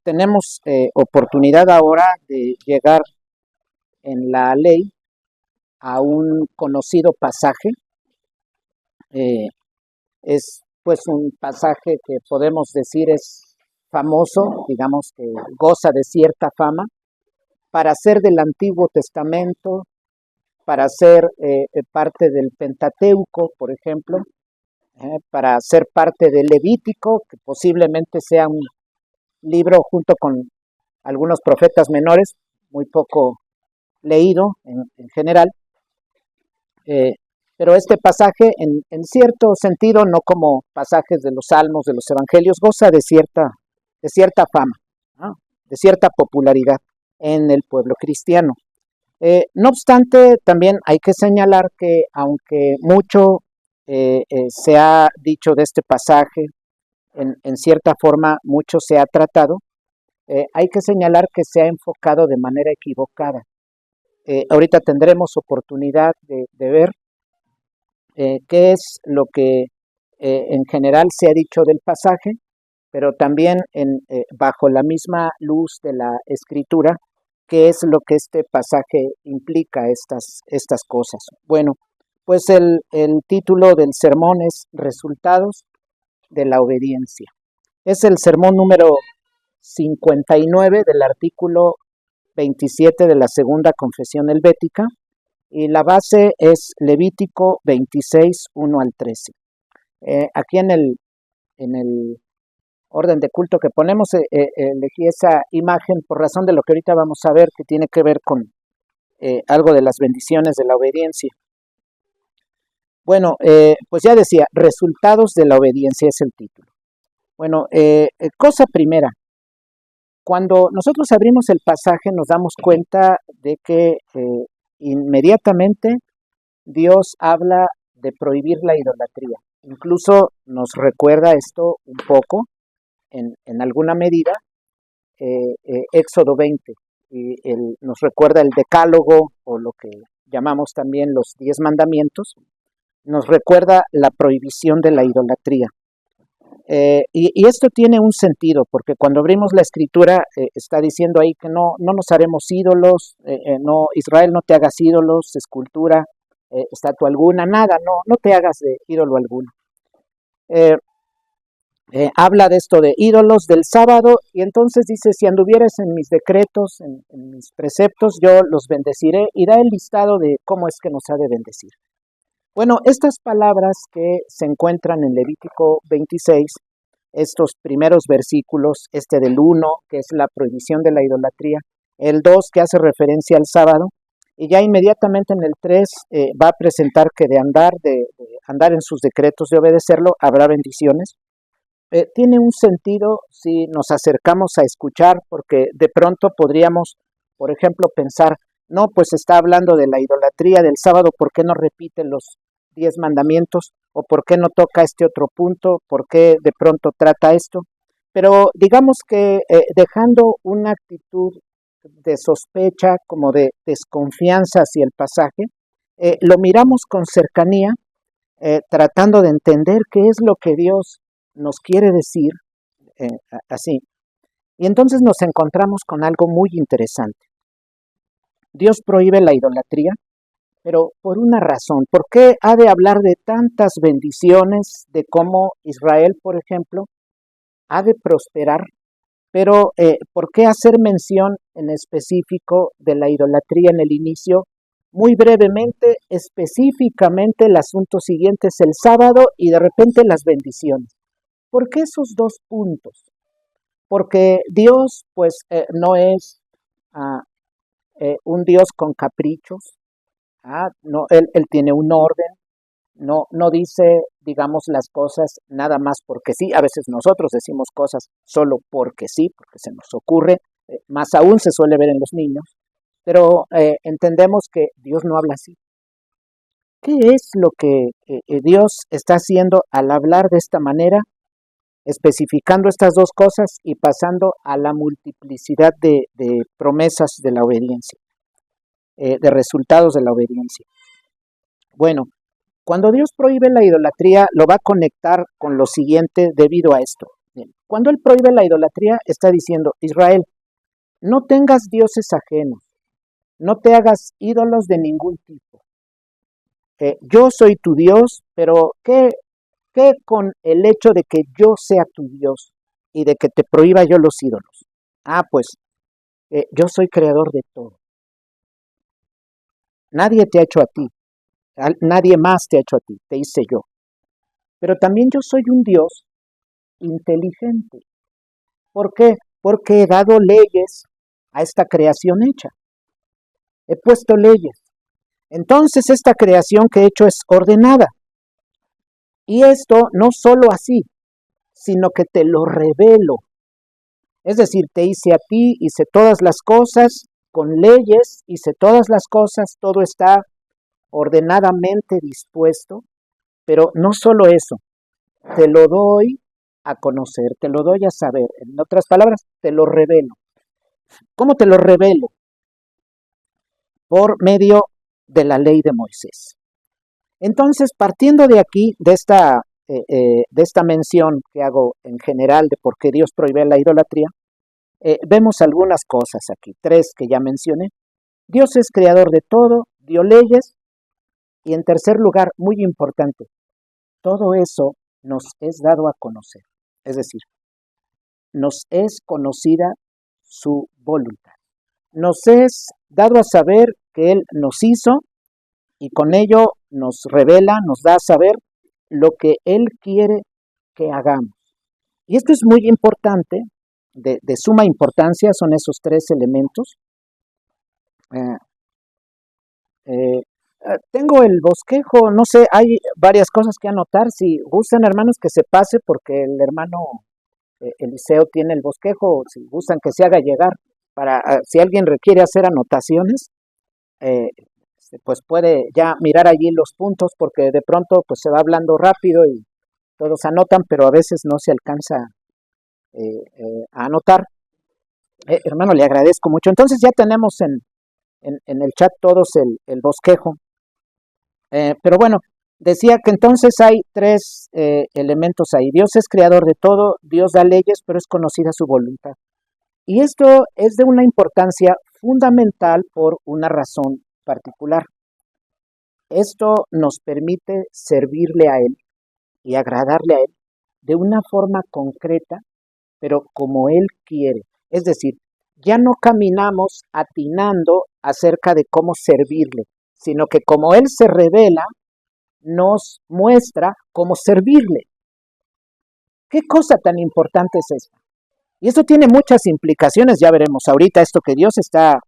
tenemos oportunidad ahora de llegar en la ley a un conocido pasaje. Eh, es pues un pasaje que podemos decir es famoso, digamos que goza de cierta fama, para ser del Antiguo Testamento, para ser parte del Pentateuco, por ejemplo, para ser parte del Levítico, que posiblemente sea un libro junto con algunos profetas menores, muy poco leído en general, eh, pero este pasaje en cierto sentido, no como pasajes de los salmos, de los evangelios, goza de cierta fama, ¿no? De cierta popularidad en el pueblo cristiano. No obstante, también hay que señalar que aunque mucho se ha dicho de este pasaje, en cierta forma mucho se ha tratado, hay que señalar que se ha enfocado de manera equivocada. Ahorita tendremos oportunidad de ver qué es lo que en general se ha dicho del pasaje, pero también bajo la misma luz de la escritura, qué es lo que este pasaje implica, estas cosas. Bueno, pues el título del sermón es Resultados de la Obediencia. Es el sermón número 59 del artículo 27 de la Segunda Confesión Helvética, y la base es Levítico 26, 1 al 13. Aquí en el orden de culto que ponemos, elegí esa imagen por razón de lo que ahorita vamos a ver, que tiene que ver con algo de las bendiciones de la obediencia. Bueno, pues ya decía, resultados de la obediencia es el título. Bueno, cosa primera, cuando nosotros abrimos el pasaje nos damos cuenta de que inmediatamente Dios habla de prohibir la idolatría. Incluso nos recuerda esto un poco, en alguna medida, Éxodo 20, y nos recuerda el decálogo, o lo que llamamos también los 10 mandamientos, nos recuerda la prohibición de la idolatría. Y esto tiene un sentido, porque cuando abrimos la escritura está diciendo ahí que no nos haremos ídolos, no, Israel, no te hagas ídolos, escultura, estatua alguna, nada, no te hagas de ídolo alguno. Habla de esto de ídolos del sábado, y entonces dice, si anduvieres en mis decretos, en mis preceptos, yo los bendeciré, y da el listado de cómo es que nos ha de bendecir. Bueno, estas palabras que se encuentran en Levítico 26, estos primeros versículos, este del 1, que es la prohibición de la idolatría, el 2, que hace referencia al sábado, y ya inmediatamente en el 3 va a presentar que de andar en sus decretos, de obedecerlo, habrá bendiciones. Tiene un sentido si nos acercamos a escuchar, porque de pronto podríamos, por ejemplo, pensar, no, pues está hablando de la idolatría del sábado, ¿por qué no repite los 10 mandamientos? ¿O por qué no toca este otro punto? ¿Por qué de pronto trata esto? Pero digamos que dejando una actitud de sospecha, como de desconfianza hacia el pasaje, lo miramos con cercanía, tratando de entender qué es lo que Dios nos quiere decir, así. Y entonces nos encontramos con algo muy interesante. Dios prohíbe la idolatría, pero por una razón. ¿Por qué ha de hablar de tantas bendiciones, de cómo Israel, por ejemplo, ha de prosperar? Pero ¿por qué hacer mención en específico de la idolatría en el inicio? Muy brevemente, específicamente el asunto siguiente es el sábado y de repente las bendiciones. ¿Por qué esos dos puntos? Porque Dios, pues, no es un Dios con caprichos. No, él tiene un orden, no dice, digamos, las cosas nada más porque sí. A veces nosotros decimos cosas solo porque sí, porque se nos ocurre, más aún se suele ver en los niños, pero entendemos que Dios no habla así. ¿Qué es lo que Dios está haciendo al hablar de esta manera, especificando estas dos cosas y pasando a la multiplicidad de promesas de la obediencia, de resultados de la obediencia? Bueno, cuando Dios prohíbe la idolatría, lo va a conectar con lo siguiente debido a esto. Bien, Cuando él prohíbe la idolatría, está diciendo, Israel, no tengas dioses ajenos, no te hagas ídolos de ningún tipo. Yo soy tu Dios, pero ¿qué con el hecho de que yo sea tu Dios y de que te prohíba yo los ídolos? Pues yo soy creador de todo. Nadie te ha hecho a ti, nadie más te ha hecho a ti, te hice yo. Pero también yo soy un Dios inteligente. ¿Por qué? Porque he dado leyes a esta creación hecha. He puesto leyes. Entonces esta creación que he hecho es ordenada. Y esto no solo así, sino que te lo revelo. Es decir, te hice a ti, hice todas las cosas con leyes, hice todas las cosas, todo está ordenadamente dispuesto, pero no solo eso, te lo doy a conocer, te lo doy a saber. En otras palabras, te lo revelo. ¿Cómo te lo revelo? Por medio de la ley de Moisés. Entonces, partiendo de aquí, de esta mención que hago en general de por qué Dios prohíbe la idolatría, vemos algunas cosas aquí, tres que ya mencioné. Dios es creador de todo, dio leyes, y en tercer lugar, muy importante, todo eso nos es dado a conocer. Es decir, nos es conocida su voluntad. Nos es dado a saber que Él nos hizo y con ello nos revela, nos da a saber lo que Él quiere que hagamos. Y esto es muy importante, de suma importancia, son esos tres elementos. Eh, eh, Tengo el bosquejo, no sé, hay varias cosas que anotar. Si gustan, hermanos, que se pase porque el hermano Eliseo tiene el bosquejo, si gustan que se haga llegar, para si alguien requiere hacer anotaciones, eh, pues puede ya mirar allí los puntos porque de pronto pues se va hablando rápido y todos anotan, pero a veces no se alcanza a anotar. Hermano, le agradezco mucho. Entonces ya tenemos en el chat todos el bosquejo. Pero bueno, decía que entonces hay tres elementos ahí. Dios es creador de todo, Dios da leyes, pero es conocida su voluntad. Y esto es de una importancia fundamental por una razón particular. Esto nos permite servirle a Él y agradarle a Él de una forma concreta, pero como Él quiere. Es decir, ya no caminamos atinando acerca de cómo servirle, sino que como Él se revela, nos muestra cómo servirle. ¿Qué cosa tan importante es esta? Y esto tiene muchas implicaciones, ya veremos ahorita esto que Dios está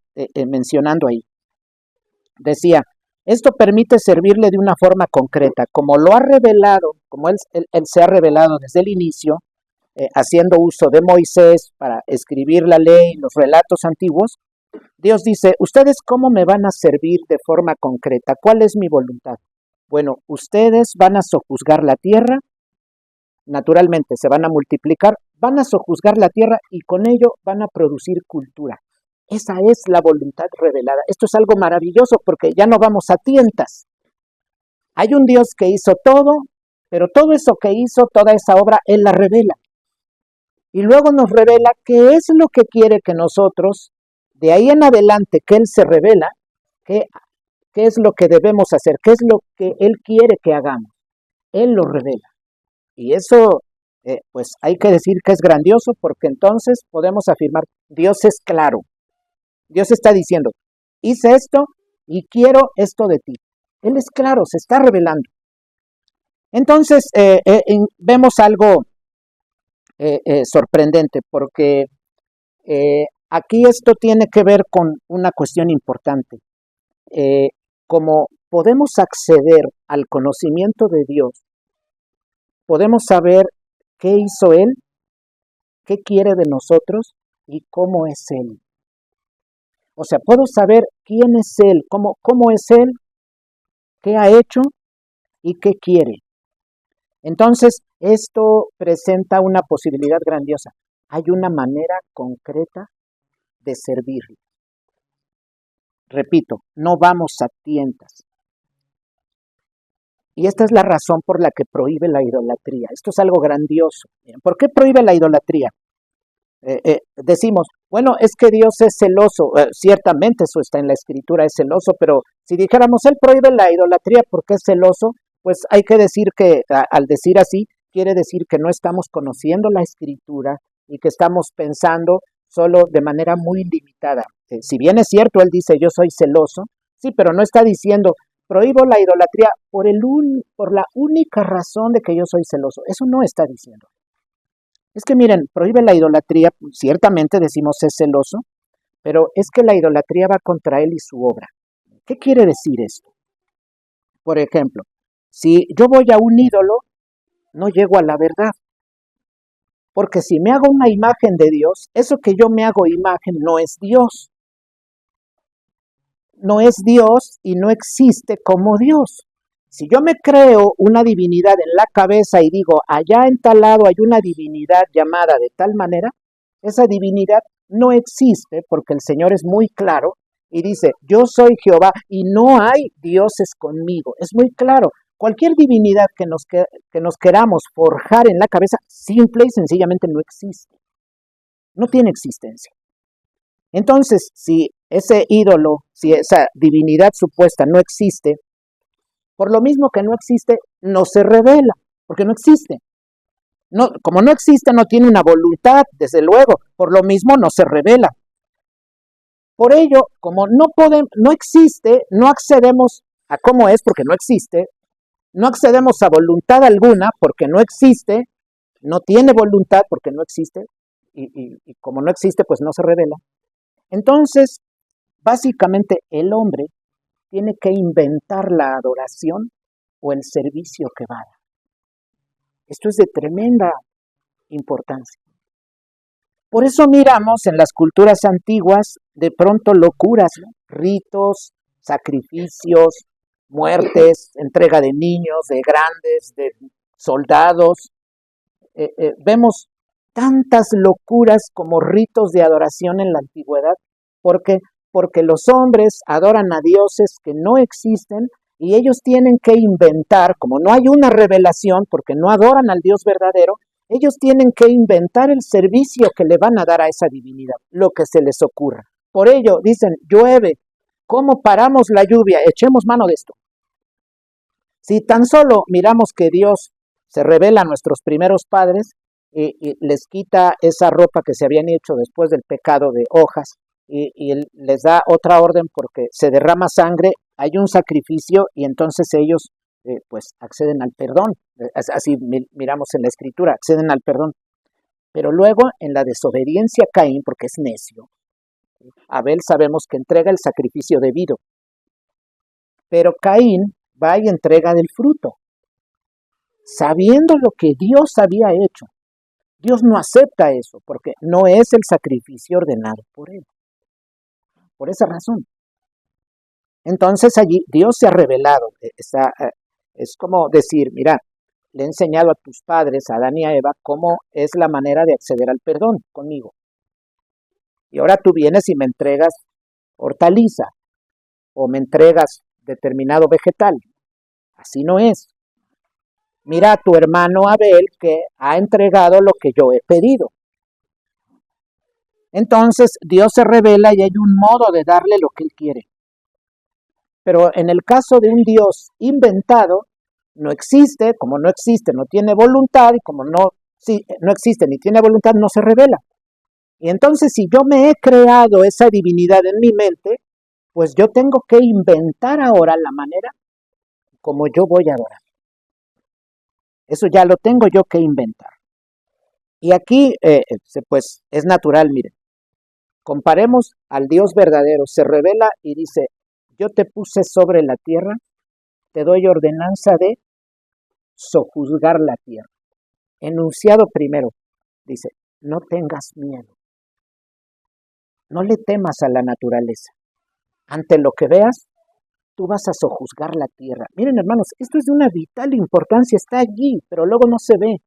mencionando ahí. Decía, esto permite servirle de una forma concreta, como lo ha revelado, como él se ha revelado desde el inicio, haciendo uso de Moisés para escribir la ley, los relatos antiguos. Dios dice, ¿ustedes cómo me van a servir de forma concreta? ¿Cuál es mi voluntad? Bueno, ustedes van a sojuzgar la tierra, naturalmente se van a multiplicar, van a sojuzgar la tierra y con ello van a producir cultura. Esa es la voluntad revelada. Esto es algo maravilloso porque ya no vamos a tientas. Hay un Dios que hizo todo, pero todo eso que hizo, toda esa obra, Él la revela. Y luego nos revela qué es lo que quiere que nosotros, de ahí en adelante que Él se revela, qué es lo que debemos hacer, qué es lo que Él quiere que hagamos. Él lo revela. Y eso, pues hay que decir que es grandioso porque entonces podemos afirmar, Dios es claro. Dios está diciendo, hice esto y quiero esto de ti. Él es claro, se está revelando. Entonces, vemos algo sorprendente porque aquí esto tiene que ver con una cuestión importante. Como podemos acceder al conocimiento de Dios, podemos saber qué hizo Él, qué quiere de nosotros y cómo es Él. O sea, puedo saber quién es Él, cómo es Él, qué ha hecho y qué quiere. Entonces, esto presenta una posibilidad grandiosa. Hay una manera concreta de servirle. Repito, no vamos a tientas. Y esta es la razón por la que prohíbe la idolatría. Esto es algo grandioso. Miren, ¿por qué prohíbe la idolatría? Decimos, bueno, es que Dios es celoso. Ciertamente eso está en la escritura, es celoso, pero si dijéramos, Él prohíbe la idolatría porque es celoso, pues hay que decir que al decir así, quiere decir que no estamos conociendo la escritura y que estamos pensando solo de manera muy limitada. Si bien es cierto, Él dice, yo soy celoso, sí, pero no está diciendo, prohíbo la idolatría por la única razón de que yo soy celoso. Eso no está diciendo. Es que miren, prohíbe la idolatría, ciertamente decimos es celoso, pero es que la idolatría va contra él y su obra. ¿Qué quiere decir esto? Por ejemplo, si yo voy a un ídolo, no llego a la verdad, porque si me hago una imagen de Dios, eso que yo me hago imagen no es Dios. No es Dios y no existe como Dios. Si yo me creo una divinidad en la cabeza y digo, allá en tal lado hay una divinidad llamada de tal manera, esa divinidad no existe porque el Señor es muy claro y dice, yo soy Jehová y no hay dioses conmigo. Es muy claro. Cualquier divinidad que nos queramos forjar en la cabeza, simple y sencillamente no existe. No tiene existencia. Entonces, si ese ídolo, si esa divinidad supuesta no existe, por lo mismo que no existe, no se revela, porque no existe. No, como no existe, no tiene una voluntad, desde luego, por lo mismo no se revela. Por ello, como no existe, no accedemos a cómo es, porque no existe, no accedemos a voluntad alguna, porque no existe, no tiene voluntad, porque no existe, y como no existe, pues no se revela. Entonces, básicamente el hombre tiene que inventar la adoración o el servicio que va a dar. Esto es de tremenda importancia. Por eso miramos en las culturas antiguas de pronto locuras, ¿no? Ritos, sacrificios, muertes, entrega de niños, de grandes, de soldados. Vemos tantas locuras como ritos de adoración en la antigüedad, porque porque los hombres adoran a dioses que no existen y ellos tienen que inventar, como no hay una revelación, porque no adoran al Dios verdadero, ellos tienen que inventar el servicio que le van a dar a esa divinidad, lo que se les ocurra. Por ello, dicen, llueve, ¿cómo paramos la lluvia? Echemos mano de esto. Si tan solo miramos que Dios se revela a nuestros primeros padres y les quita esa ropa que se habían hecho después del pecado de hojas y les da otra orden porque se derrama sangre, hay un sacrificio y entonces ellos pues acceden al perdón. Así miramos en la escritura, acceden al perdón. Pero luego en la desobediencia Caín, porque es necio, Abel sabemos que entrega el sacrificio debido, pero Caín va y entrega del fruto, sabiendo lo que Dios había hecho. Dios no acepta eso, porque no es el sacrificio ordenado por él. Por esa razón. Entonces allí Dios se ha revelado. Es como decir, mira, le he enseñado a tus padres, a Adán y a Eva, cómo es la manera de acceder al perdón conmigo. Y ahora tú vienes y me entregas hortaliza o me entregas determinado vegetal. Así no es. Mira a tu hermano Abel que ha entregado lo que yo he pedido. Entonces Dios se revela y hay un modo de darle lo que él quiere. Pero en el caso de un Dios inventado, no existe, como no existe, no tiene voluntad, y como no existe ni tiene voluntad, no se revela. Y entonces si yo me he creado esa divinidad en mi mente, pues yo tengo que inventar ahora la manera como yo voy a adorar. Eso ya lo tengo yo que inventar. Y aquí, pues es natural, miren. Comparemos al Dios verdadero, se revela y dice, yo te puse sobre la tierra, te doy ordenanza de sojuzgar la tierra. Enunciado primero, dice, no tengas miedo, no le temas a la naturaleza. Ante lo que veas, tú vas a sojuzgar la tierra. Miren, hermanos, esto es de una vital importancia, está allí, pero luego no se ve.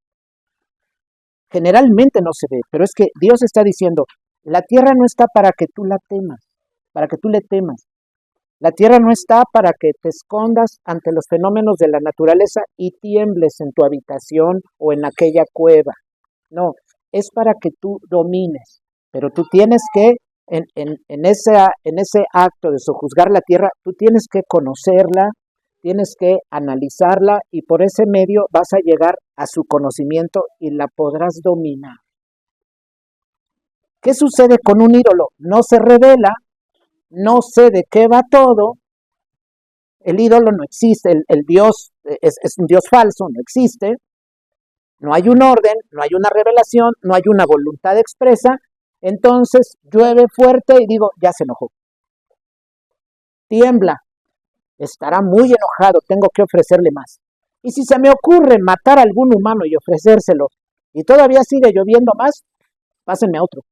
Generalmente no se ve, pero es que Dios está diciendo, la tierra no está para que tú la temas, para que tú le temas. La tierra no está para que te escondas ante los fenómenos de la naturaleza y tiembles en tu habitación o en aquella cueva. No, es para que tú domines, pero tú tienes que, en ese acto de sojuzgar la tierra, tú tienes que conocerla, tienes que analizarla y por ese medio vas a llegar a su conocimiento y la podrás dominar. ¿Qué sucede con un ídolo? No se revela, no sé de qué va todo, el ídolo no existe, el Dios es un Dios falso, no existe, no hay un orden, no hay una revelación, no hay una voluntad expresa, entonces llueve fuerte y digo, ya se enojó. Tiembla, estará muy enojado, tengo que ofrecerle más. Y si se me ocurre matar a algún humano y ofrecérselo, y todavía sigue lloviendo más, pásenme a otro.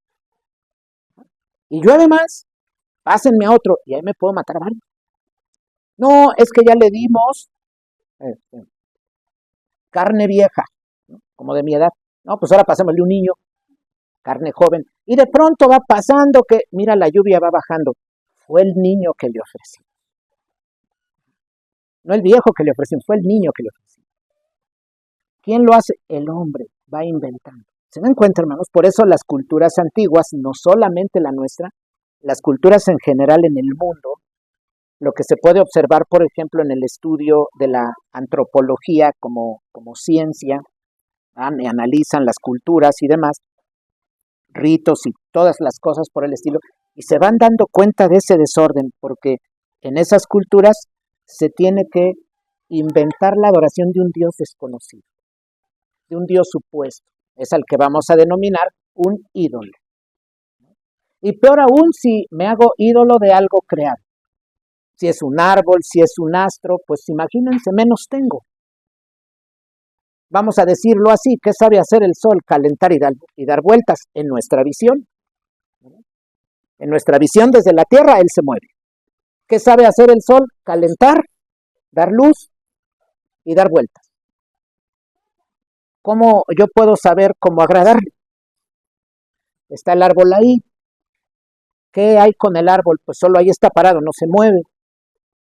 Y llueve más, pásenme a otro, y ahí me puedo matar a varios. No, es que ya le dimos carne vieja, ¿no? Como de mi edad. No, pues ahora pasémosle un niño, carne joven. Y de pronto va pasando que, mira, la lluvia va bajando. Fue el niño que le ofrecí. No el viejo que le ofrecí, fue el niño que le ofrecí. ¿Quién lo hace? El hombre va inventando. ¿Se dan cuenta, hermanos? Por eso las culturas antiguas, no solamente la nuestra, las culturas en general en el mundo, lo que se puede observar, por ejemplo, en el estudio de la antropología como ciencia, analizan las culturas y demás, ritos y todas las cosas por el estilo, y se van dando cuenta de ese desorden, porque en esas culturas se tiene que inventar la adoración de un Dios desconocido, de un Dios supuesto, es al que vamos a denominar un ídolo. Y peor aún si me hago ídolo de algo creado. Si es un árbol, si es un astro, pues imagínense, menos tengo. Vamos a decirlo así, ¿qué sabe hacer el sol? Calentar y dar vueltas en nuestra visión. En nuestra visión desde la Tierra, él se mueve. ¿Qué sabe hacer el sol? Calentar, dar luz y dar vueltas. ¿Cómo yo puedo saber cómo agradarle? Está el árbol ahí. ¿Qué hay con el árbol? Pues solo ahí está parado, no se mueve.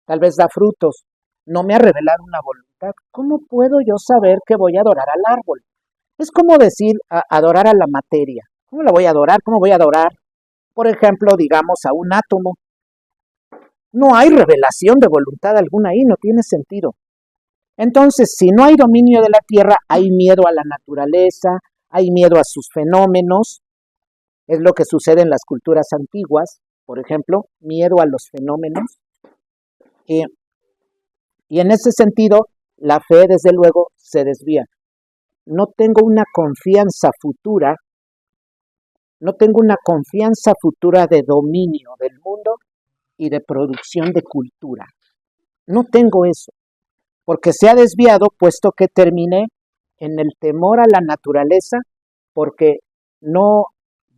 Tal vez da frutos. No me ha revelado una voluntad. ¿Cómo puedo yo saber que voy a adorar al árbol? Es como decir adorar a la materia. ¿Cómo la voy a adorar? ¿Cómo voy a adorar, por ejemplo, digamos, a un átomo? No hay revelación de voluntad alguna ahí, no tiene sentido. Entonces, si no hay dominio de la tierra, hay miedo a la naturaleza, hay miedo a sus fenómenos. Es lo que sucede en las culturas antiguas, por ejemplo, miedo a los fenómenos. Y en ese sentido, la fe, desde luego, se desvía. No tengo una confianza futura, no tengo una confianza futura de dominio del mundo y de producción de cultura. No tengo eso, porque se ha desviado puesto que terminé en el temor a la naturaleza, porque no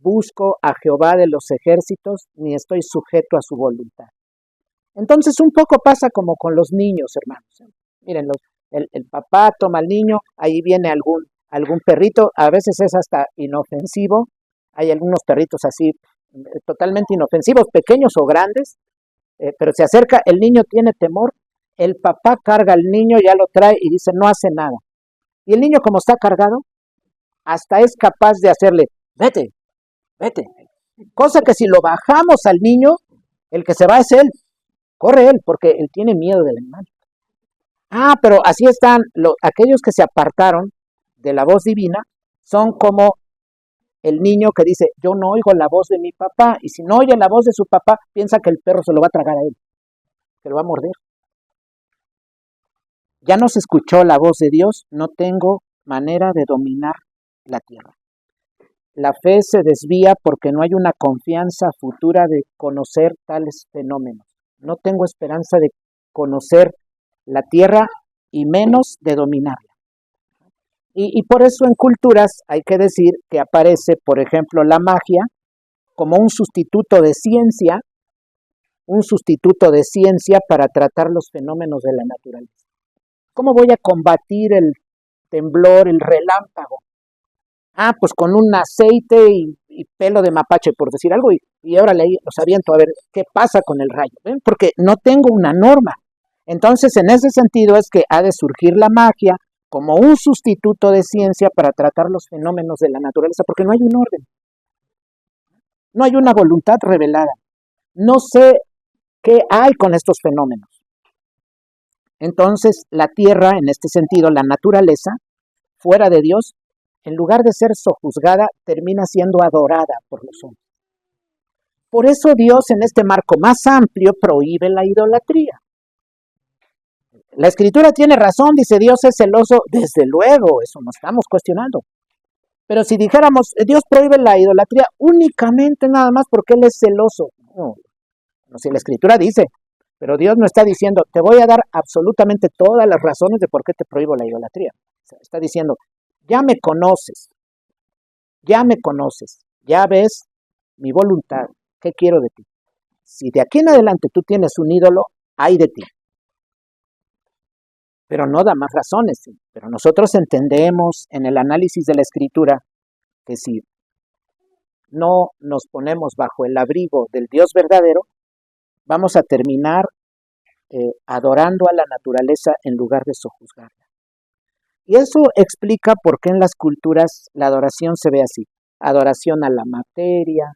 busco a Jehová de los ejércitos ni estoy sujeto a su voluntad. Entonces un poco pasa como con los niños, hermanos. Miren, el papá toma al niño, ahí viene algún perrito, a veces es hasta inofensivo, hay algunos perritos así totalmente inofensivos, pequeños o grandes, pero se acerca, el niño tiene temor, el papá carga al niño, ya lo trae y dice no hace nada. Y el niño como está cargado, hasta es capaz de hacerle, vete, vete. Cosa que si lo bajamos al niño, el que se va es él, corre él, porque él tiene miedo del animal. Pero así están aquellos que se apartaron de la voz divina, son como el niño que dice, yo no oigo la voz de mi papá, y si no oye la voz de su papá, piensa que el perro se lo va a tragar a él, que lo va a morder. Ya no se escuchó la voz de Dios, no tengo manera de dominar la tierra. La fe se desvía porque no hay una confianza futura de conocer tales fenómenos. No tengo esperanza de conocer la tierra y menos de dominarla. Y por eso en culturas hay que decir que aparece, por ejemplo, la magia como un sustituto de ciencia para tratar los fenómenos de la naturaleza. ¿Cómo voy a combatir el temblor, el relámpago? Pues con un aceite y y pelo de mapache, por decir algo, y ahora los aviento a ver qué pasa con el rayo, ¿ven? Porque no tengo una norma. Entonces, en ese sentido es que ha de surgir la magia como un sustituto de ciencia para tratar los fenómenos de la naturaleza, porque no hay un orden, no hay una voluntad revelada. No sé qué hay con estos fenómenos. Entonces, la tierra, en este sentido, la naturaleza, fuera de Dios, en lugar de ser sojuzgada, termina siendo adorada por los hombres. Por eso Dios, en este marco más amplio, prohíbe la idolatría. La Escritura tiene razón, dice Dios es celoso, desde luego, eso no estamos cuestionando. Pero si dijéramos, Dios prohíbe la idolatría únicamente nada más porque Él es celoso. No, si la Escritura dice, pero Dios no está diciendo, te voy a dar absolutamente todas las razones de por qué te prohíbo la idolatría. Está diciendo, ya me conoces, ya ves mi voluntad, ¿qué quiero de ti? Si de aquí en adelante tú tienes un ídolo, hay de ti. Pero no da más razones. ¿Sí? Pero nosotros entendemos en el análisis de la Escritura que si no nos ponemos bajo el abrigo del Dios verdadero, vamos a terminar adorando a la naturaleza en lugar de sojuzgarla. Y eso explica por qué en las culturas la adoración se ve así. Adoración a la materia,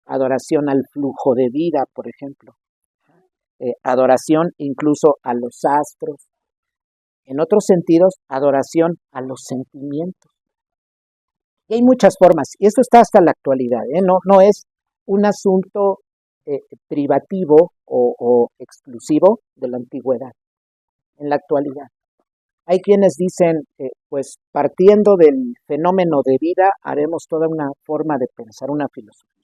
adoración al flujo de vida, por ejemplo. Adoración incluso a los astros. En otros sentidos, adoración a los sentimientos. Y hay muchas formas, y esto está hasta la actualidad, no es un asunto privativo o exclusivo de la antigüedad, en la actualidad. Hay quienes dicen, pues partiendo del fenómeno de vida, haremos toda una forma de pensar, una filosofía.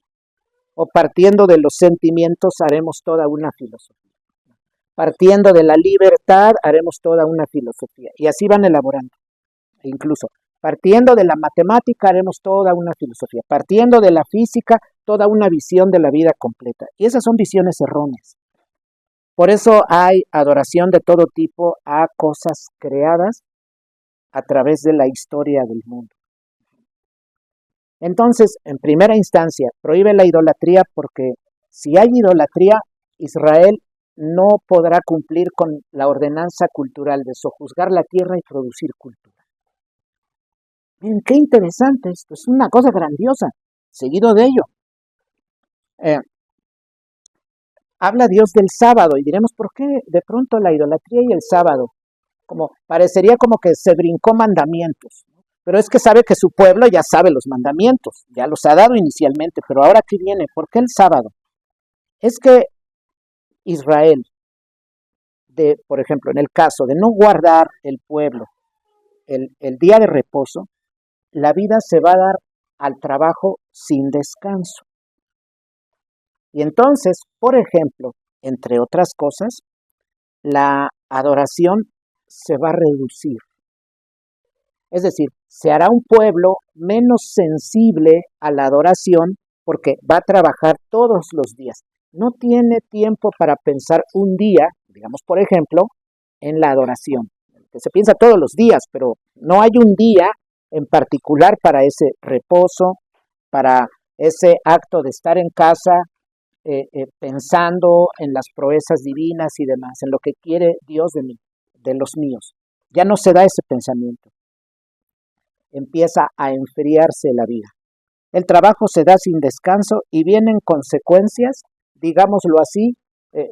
O partiendo de los sentimientos, haremos toda una filosofía. Partiendo de la libertad, haremos toda una filosofía. Y así van elaborando. E incluso, partiendo de la matemática, haremos toda una filosofía. Partiendo de la física, toda una visión de la vida completa. Y esas son visiones erróneas. Por eso hay adoración de todo tipo a cosas creadas a través de la historia del mundo. Entonces, en primera instancia, prohíbe la idolatría porque si hay idolatría, Israel no podrá cumplir con la ordenanza cultural de sojuzgar la tierra y producir cultura. Miren, qué interesante esto, es una cosa grandiosa. Seguido de ello, habla Dios del sábado y diremos, ¿por qué de pronto la idolatría y el sábado? Parecería como que se brincó mandamientos, pero es que sabe que su pueblo ya sabe los mandamientos, ya los ha dado inicialmente, pero ahora ¿qué viene? ¿Por qué el sábado? Es que Israel, por ejemplo, en el caso de no guardar el pueblo el día de reposo, la vida se va a dar al trabajo sin descanso. Y entonces, por ejemplo, entre otras cosas, la adoración se va a reducir. Es decir, se hará un pueblo menos sensible a la adoración porque va a trabajar todos los días. No tiene tiempo para pensar un día, digamos por ejemplo, en la adoración. Que se piensa todos los días, pero no hay un día en particular para ese reposo, para ese acto de estar en casa pensando en las proezas divinas y demás, en lo que quiere Dios de mí, de los míos. Ya no se da ese pensamiento. Empieza a enfriarse la vida. El trabajo se da sin descanso y vienen consecuencias, digámoslo así,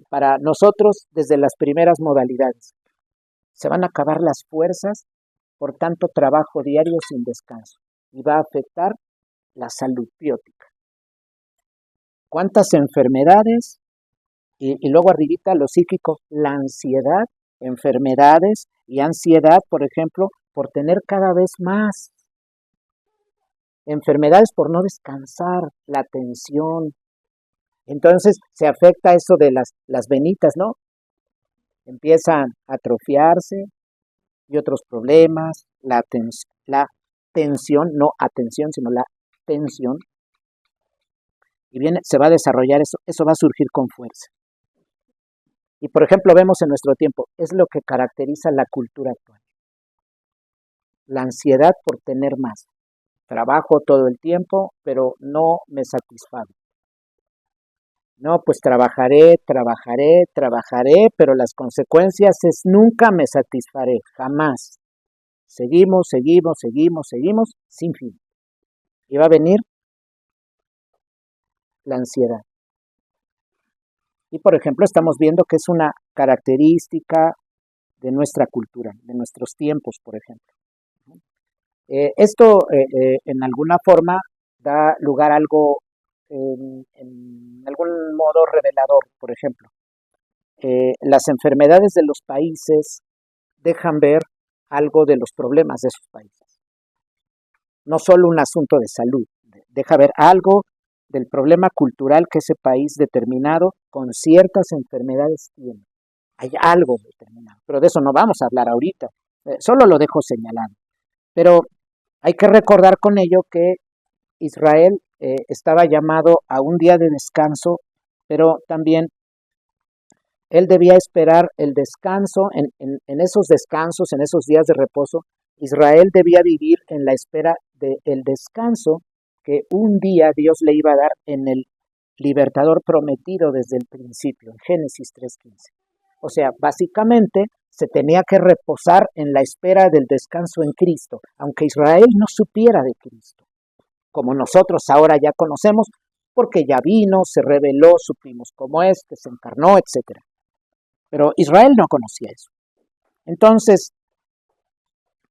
para nosotros desde las primeras modalidades. Se van a acabar las fuerzas por tanto trabajo diario sin descanso y va a afectar la salud biótica. ¿Cuántas enfermedades? Y luego arribita lo psíquico, la ansiedad, enfermedades y ansiedad, por ejemplo, por tener cada vez más. Enfermedades por no descansar, la tensión. Entonces se afecta eso de las venitas, ¿no? Empiezan a atrofiarse y otros problemas, la tensión, no atención, sino la tensión. Y se va a desarrollar eso va a surgir con fuerza. Y por ejemplo, vemos en nuestro tiempo, es lo que caracteriza la cultura actual. La ansiedad por tener más. trabajo todo el tiempo, pero no me satisfago. No, pues trabajaré, pero las consecuencias es nunca me satisfaré, jamás. Seguimos, sin fin. Y va a venir la ansiedad. Y por ejemplo, estamos viendo que es una característica de nuestra cultura, de nuestros tiempos, por ejemplo. Esto en alguna forma da lugar a algo en algún modo revelador, por ejemplo. Las enfermedades de los países dejan ver algo de los problemas de esos países. No solo un asunto de salud, deja ver algo del problema cultural que ese país determinado con ciertas enfermedades tiene. Hay algo determinado, pero de eso no vamos a hablar ahorita, solo lo dejo señalado. Pero hay que recordar con ello que Israel estaba llamado a un día de descanso, pero también él debía esperar el descanso, en esos descansos, en esos días de reposo, Israel debía vivir en la espera del descanso que un día Dios le iba a dar en el libertador prometido desde el principio, en Génesis 3:15. O sea, básicamente se tenía que reposar en la espera del descanso en Cristo, aunque Israel no supiera de Cristo, como nosotros ahora ya conocemos, porque ya vino, se reveló, supimos cómo es, que se encarnó, etcétera. Pero Israel no conocía eso. Entonces,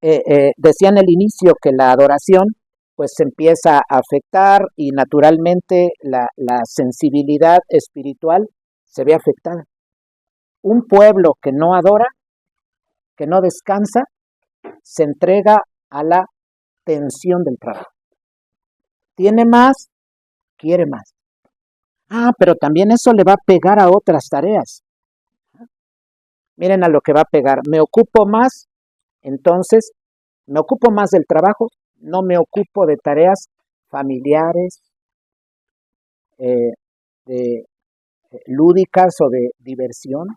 decía en el inicio que la adoración pues se empieza a afectar y naturalmente la sensibilidad espiritual se ve afectada. Un pueblo que no adora, que no descansa, se entrega a la tensión del trabajo. Tiene más, quiere más. Pero también eso le va a pegar a otras tareas. Miren a lo que va a pegar. Me ocupo más, entonces me ocupo más del trabajo, no me ocupo de tareas familiares, eh, de, lúdicas o de diversión,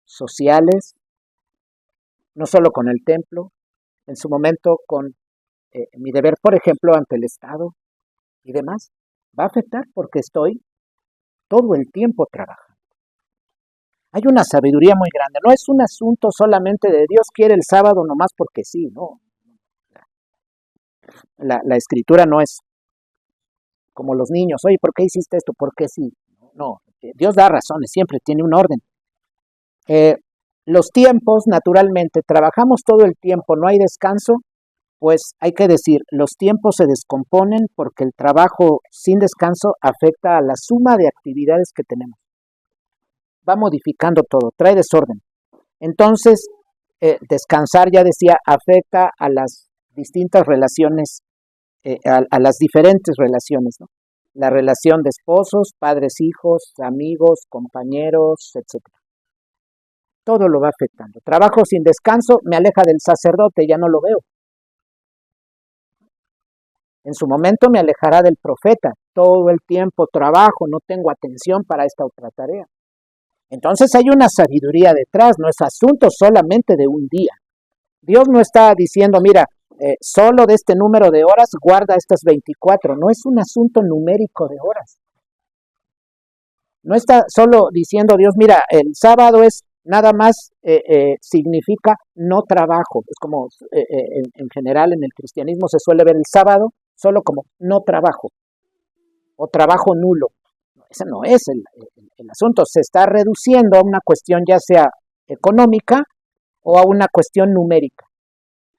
sociales, no solo con el templo, en su momento con mi deber, por ejemplo, ante el Estado y demás. Va a afectar porque estoy todo el tiempo trabajando. Hay una sabiduría muy grande, no es un asunto solamente de Dios quiere el sábado nomás porque sí, no. La escritura no es como los niños, oye, ¿por qué hiciste esto? ¿Por qué sí? No, Dios da razones, siempre tiene un orden. Los tiempos, naturalmente, trabajamos todo el tiempo, no hay descanso, pues hay que decir, los tiempos se descomponen porque el trabajo sin descanso afecta a la suma de actividades que tenemos. Va modificando todo, trae desorden. Entonces, descansar, ya decía, afecta a las distintas relaciones, a las diferentes relaciones, ¿no? La relación de esposos, padres, hijos, amigos, compañeros, etcétera. Todo lo va afectando. Trabajo sin descanso, me aleja del sacerdote, ya no lo veo. En su momento me alejará del profeta. Todo el tiempo trabajo, no tengo atención para esta otra tarea. Entonces hay una sabiduría detrás, no es asunto solamente de un día. Dios no está diciendo, mira, solo de este número de horas guarda estas 24. No es un asunto numérico de horas. No está solo diciendo Dios, mira, el sábado es nada más significa no trabajo. Es como en general en el cristianismo se suele ver el sábado solo como no trabajo o trabajo nulo. Ese no es el asunto. Se está reduciendo a una cuestión ya sea económica o a una cuestión numérica.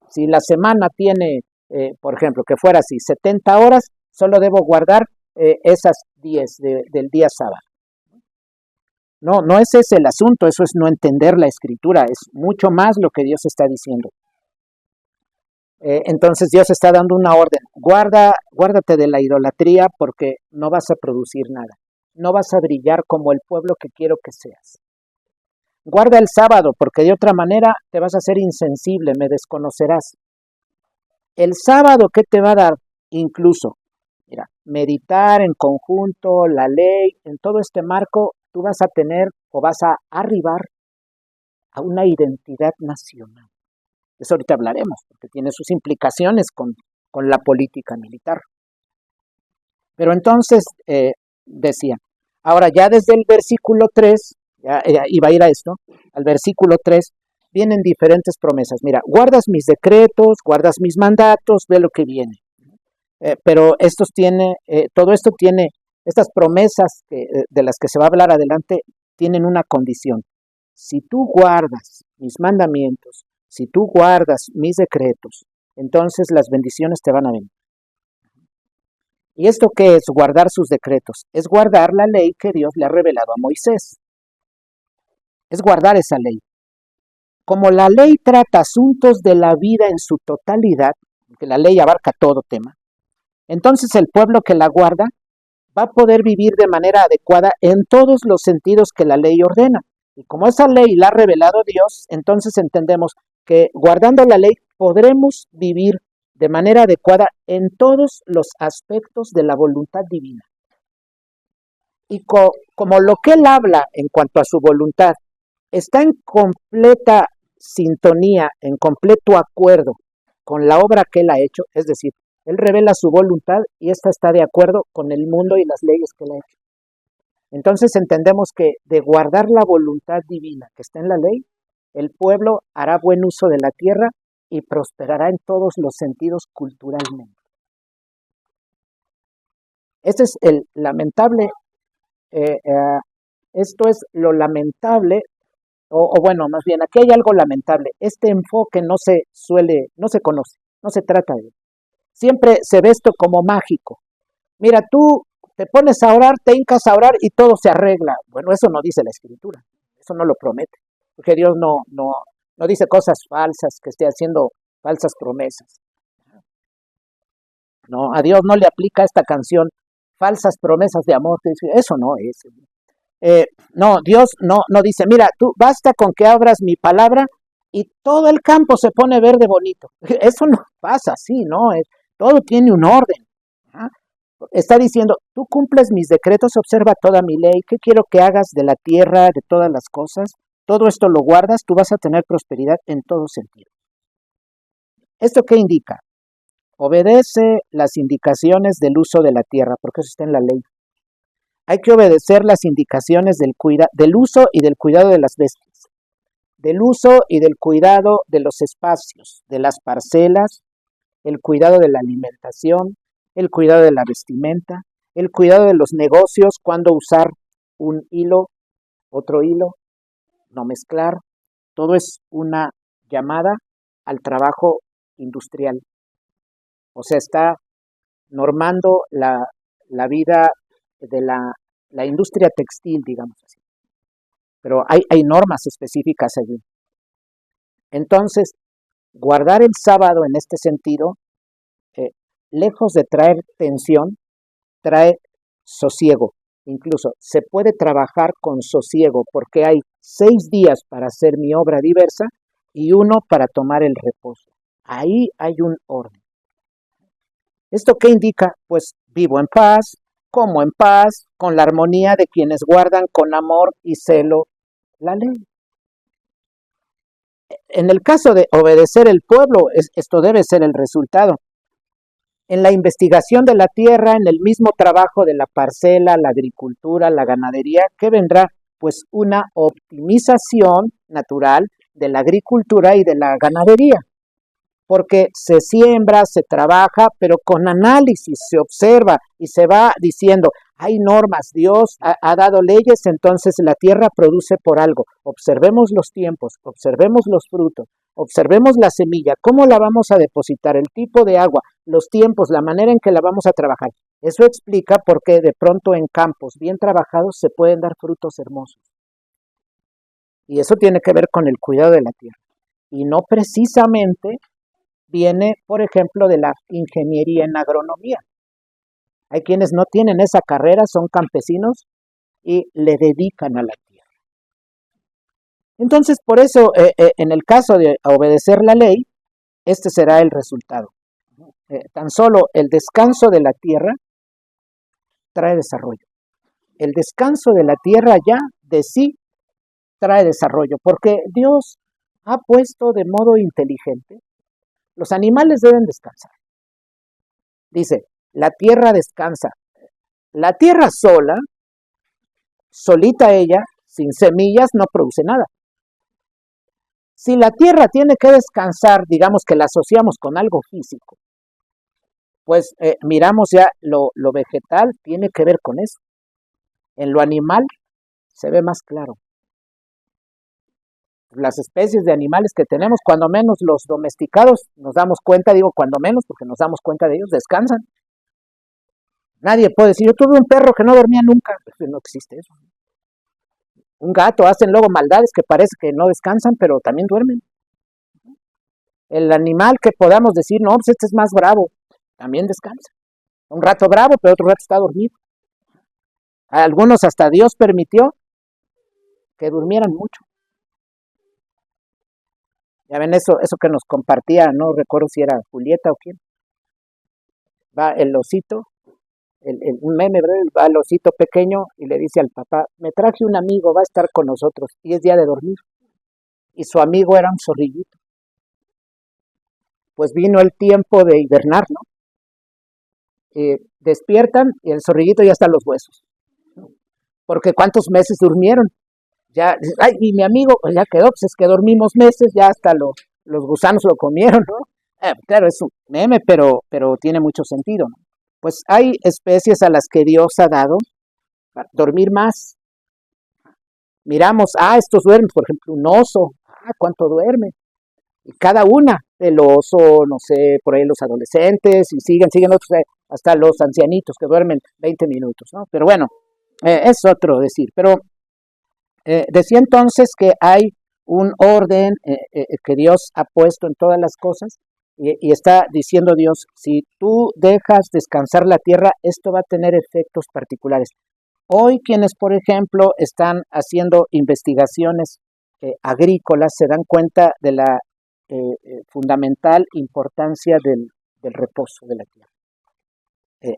Si la semana tiene, por ejemplo, que fuera así, 70 horas, solo debo guardar esas 10 del día sábado. No, no ese es el asunto, eso es no entender la escritura, es mucho más lo que Dios está diciendo. Entonces Dios está dando una orden, guárdate de la idolatría porque no vas a producir nada, no vas a brillar como el pueblo que quiero que seas. Guarda el sábado porque de otra manera te vas a hacer insensible, me desconocerás. El sábado, ¿qué te va a dar? Incluso, mira, meditar en conjunto, la ley, en todo este marco, tú vas a tener o vas a arribar a una identidad nacional. Eso ahorita hablaremos, porque tiene sus implicaciones con con la política militar. Pero entonces decía, ahora ya desde el versículo 3, ya iba a ir a esto, al versículo 3, vienen diferentes promesas. Mira, guardas mis decretos, guardas mis mandatos, ve lo que viene. Pero todo esto tiene, estas promesas de las que se va a hablar adelante, tienen una condición. Si tú guardas mis mandamientos, si tú guardas mis decretos, entonces las bendiciones te van a venir. ¿Y esto qué es? Guardar sus decretos. Es guardar la ley que Dios le ha revelado a Moisés. Es guardar esa ley. Como la ley trata asuntos de la vida en su totalidad, que la ley abarca todo tema, entonces el pueblo que la guarda va a poder vivir de manera adecuada en todos los sentidos que la ley ordena. Y como esa ley la ha revelado Dios, entonces entendemos que guardando la ley podremos vivir de manera adecuada en todos los aspectos de la voluntad divina. Y como lo que él habla en cuanto a su voluntad está en completa sintonía, en completo acuerdo con la obra que él ha hecho, es decir, él revela su voluntad y esta está de acuerdo con el mundo y las leyes que él ha hecho. Entonces entendemos que de guardar la voluntad divina que está en la ley, el pueblo hará buen uso de la tierra y prosperará en todos los sentidos culturalmente. Este es el lamentable, esto es lo lamentable, o bueno, más bien, aquí hay algo lamentable. Este enfoque no se conoce, no se trata de él. Siempre se ve esto como mágico. Mira, tú te pones a orar, te hincas a orar y todo se arregla. Bueno, eso no dice la Escritura, eso no lo promete, porque Dios no dice cosas falsas, que esté haciendo falsas promesas. No, a Dios no le aplica esta canción falsas promesas de amor, que dice, eso no es. No, Dios no dice, mira, tú basta con que abras mi palabra y todo el campo se pone verde bonito. Eso no pasa así, ¿no? Todo tiene un orden. ¿Ah? Está diciendo, tú cumples mis decretos, observa toda mi ley, ¿qué quiero que hagas de la tierra, de todas las cosas? Todo esto lo guardas, tú vas a tener prosperidad en todo sentido. ¿Esto qué indica? Obedece las indicaciones del uso de la tierra, porque eso está en la ley. Hay que obedecer las indicaciones del uso y del cuidado de las bestias, del uso y del cuidado de los espacios, de las parcelas, el cuidado de la alimentación, el cuidado de la vestimenta, el cuidado de los negocios, cuándo usar un hilo, otro hilo, no mezclar. Todo es una llamada al trabajo industrial. O sea, está normando la vida de la industria textil, digamos así. Pero hay normas específicas allí. Entonces, guardar el sábado en este sentido, lejos de traer tensión, trae sosiego. Incluso se puede trabajar con sosiego porque hay 6 días para hacer mi obra diversa y 1 para tomar el reposo. Ahí hay un orden. ¿Esto qué indica? Pues vivo en paz, como en paz, con la armonía de quienes guardan con amor y celo la ley. En el caso de obedecer el pueblo, esto debe ser el resultado. En la investigación de la tierra, en el mismo trabajo de la parcela, la agricultura, la ganadería, ¿qué vendrá? Pues una optimización natural de la agricultura y de la ganadería. Porque se siembra, se trabaja, pero con análisis se observa y se va diciendo, hay normas, Dios ha dado leyes, entonces la tierra produce por algo. Observemos los tiempos, observemos los frutos, observemos la semilla, cómo la vamos a depositar, el tipo de agua, los tiempos, la manera en que la vamos a trabajar. Eso explica por qué de pronto en campos bien trabajados se pueden dar frutos hermosos. Y eso tiene que ver con el cuidado de la tierra. Y no precisamente viene, por ejemplo, de la ingeniería en agronomía. Hay quienes no tienen esa carrera, son campesinos y le dedican a la tierra. Entonces, por eso, en el caso de obedecer la ley, este será el resultado. Tan solo el descanso de la tierra trae desarrollo. El descanso de la tierra ya de sí trae desarrollo, porque Dios ha puesto de modo inteligente, los animales deben descansar. Dice, la tierra descansa. La tierra sola, solita ella, sin semillas, no produce nada. Si la tierra tiene que descansar, digamos que la asociamos con algo físico, pues miramos ya lo vegetal tiene que ver con eso. En lo animal se ve más claro. Las especies de animales que tenemos, cuando menos los domesticados, nos damos cuenta, digo cuando menos, porque nos damos cuenta de ellos, descansan. Nadie puede decir, yo tuve un perro que no dormía nunca. Pues no existe eso. Un gato, hacen luego maldades que parece que no descansan, pero también duermen. El animal que podamos decir, no, pues este es más bravo, también descansa. Un rato bravo, pero otro rato está dormido. A algunos hasta Dios permitió que durmieran mucho. Ya ven eso que nos compartía, no recuerdo si era Julieta o quién. Va el osito, un meme, ¿verdad? Va el osito pequeño y le dice al papá, me traje un amigo, va a estar con nosotros y es día de dormir. Y su amigo era un zorrillito. Pues vino el tiempo de hibernar, ¿no? Despiertan y el zorrillito ya está en los huesos. Porque ¿cuántos meses durmieron? Ya, ay, y mi amigo, pues ya quedó, pues es que dormimos meses, ya hasta los gusanos lo comieron, ¿no? Claro, es un meme, pero tiene mucho sentido, ¿no? Pues hay especies a las que Dios ha dado para dormir más. Miramos, estos duermen, por ejemplo, un oso, ¿cuánto duerme? Y cada una, el oso, no sé, por ahí los adolescentes, y siguen otros, hasta los ancianitos que duermen 20 minutos, ¿no? Pero bueno, es otro decir, pero decía entonces que hay un orden que Dios ha puesto en todas las cosas y está diciendo Dios, si tú dejas descansar la tierra, esto va a tener efectos particulares. Hoy quienes, por ejemplo, están haciendo investigaciones agrícolas se dan cuenta de la fundamental importancia del reposo de la tierra